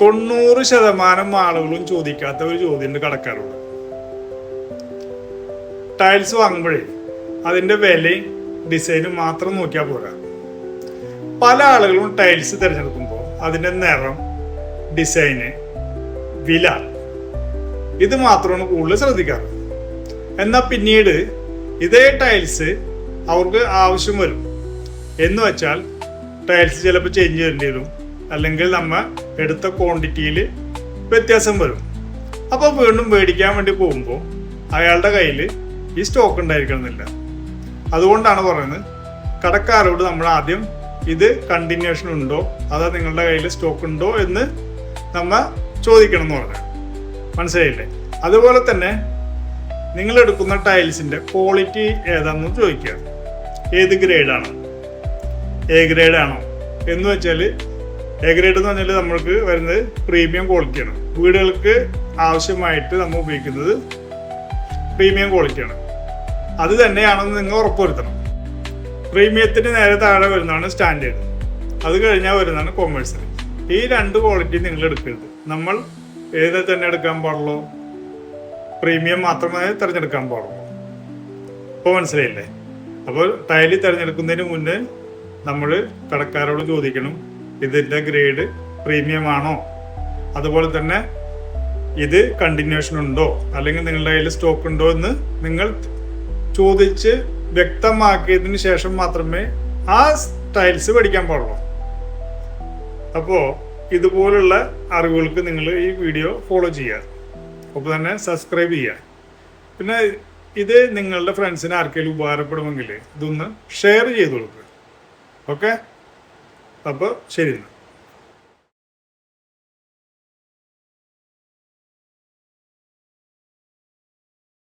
90% ആളുകളും ചോദിക്കാത്ത ഒരു ചോദ്യമുണ്ട് കടക്കാരോട്. ടൈൽസ് വാങ്ങുമ്പോഴേ അതിൻ്റെ വിലയും ഡിസൈനും മാത്രം നോക്കിയാൽ പോരാ. പല ആളുകളും ടൈൽസ് തിരഞ്ഞെടുക്കുമ്പോൾ അതിൻ്റെ നിറം, ഡിസൈന്, വില ഇത് മാത്രമാണ് കൂടുതൽ ശ്രദ്ധിക്കാറ്. എന്നാൽ പിന്നീട് ഇതേ ടൈൽസ് അവർക്ക് ആവശ്യം വരും എന്ന് വെച്ചാൽ ടൈൽസ് ചിലപ്പോൾ ചേഞ്ച് ചെയ്യേണ്ടി വരും, അല്ലെങ്കിൽ നമ്മൾ എടുത്ത ക്വാണ്ടിറ്റിയിൽ വ്യത്യാസം വരും. അപ്പോൾ വീണ്ടും മേടിക്കാൻ വേണ്ടി പോകുമ്പോൾ അയാളുടെ കയ്യിൽ ഈ സ്റ്റോക്ക് ഉണ്ടായിരിക്കണമെന്നില്ല. അതുകൊണ്ടാണ് പറയുന്നത് കടക്കാരോട് നമ്മൾ ആദ്യം ഇത് കണ്ടിന്യൂഷൻ ഉണ്ടോ അതോ നിങ്ങളുടെ കയ്യിൽ സ്റ്റോക്ക് ഉണ്ടോ എന്ന് നമ്മൾ ചോദിക്കണം എന്ന് പറഞ്ഞാൽ മനസ്സിലായില്ലേ. അതുപോലെ തന്നെ നിങ്ങൾ എടുക്കുന്ന ടൈൽസിൻ്റെ ക്വാളിറ്റി ഏതാണെന്ന് ചോദിക്കുക. ഏത് ഗ്രേഡാണ്, എ ഗ്രേഡ് ആണോ എന്ന് വെച്ചാൽ എ ഗ്രേഡ് എന്ന് പറഞ്ഞാൽ നമ്മൾക്ക് വരുന്നത് പ്രീമിയം ക്വാളിറ്റിയാണ്. വീടുകൾക്ക് ആവശ്യമായിട്ട് നമ്മൾ ഉപയോഗിക്കുന്നത് പ്രീമിയം ക്വാളിറ്റിയാണ്. അത് തന്നെയാണെന്ന് നിങ്ങൾ ഉറപ്പുവരുത്തണം. പ്രീമിയത്തിന് നേരെ താഴെ വരുന്നതാണ് സ്റ്റാൻഡേർഡ്, അത് കഴിഞ്ഞാൽ വരുന്നതാണ് കൊമേഴ്സ്യൽ. ഈ 2 ക്വാളിറ്റി നിങ്ങൾ എടുക്കരുത്. നമ്മൾ ഏത് തന്നെ എടുക്കാൻ പാടുള്ളൂ, പ്രീമിയം മാത്രമേ തിരഞ്ഞെടുക്കാൻ പാടുള്ളൂ. ഇപ്പോൾ മനസ്സിലായില്ലേ. അപ്പോൾ ടൈല് തിരഞ്ഞെടുക്കുന്നതിന് മുന്നേ നമ്മൾ കടക്കാരോട് ചോദിക്കണം ഇതിൻ്റെ ഗ്രേഡ് പ്രീമിയം ആണോ, അതുപോലെ തന്നെ ഇത് കണ്ടിന്യൂഷൻ ഉണ്ടോ അല്ലെങ്കിൽ നിങ്ങളുടെ കയ്യിൽ സ്റ്റോക്ക് ഉണ്ടോ എന്ന് നിങ്ങൾ ചോദിച്ച് വ്യക്തമാക്കിയതിന് ശേഷം മാത്രമേ ആ ടൈൽസ് പഠിക്കാൻ പാടുള്ളൂ. അപ്പോൾ ഇതുപോലുള്ള അറിവുകൾക്ക് നിങ്ങൾ ഈ വീഡിയോ ഫോളോ ചെയ്യുക, അപ്പോൾ തന്നെ സബ്സ്ക്രൈബ് ചെയ്യുക. പിന്നെ ഇത് നിങ്ങളുടെ ഫ്രണ്ട്സിന് ആർക്കെങ്കിലും ഉപകാരപ്പെടുമെങ്കിൽ ഇതൊന്ന് ഷെയർ ചെയ്ത് കൊടുക്കുക. ഓക്കെ, അപ്പോൾ ശരി.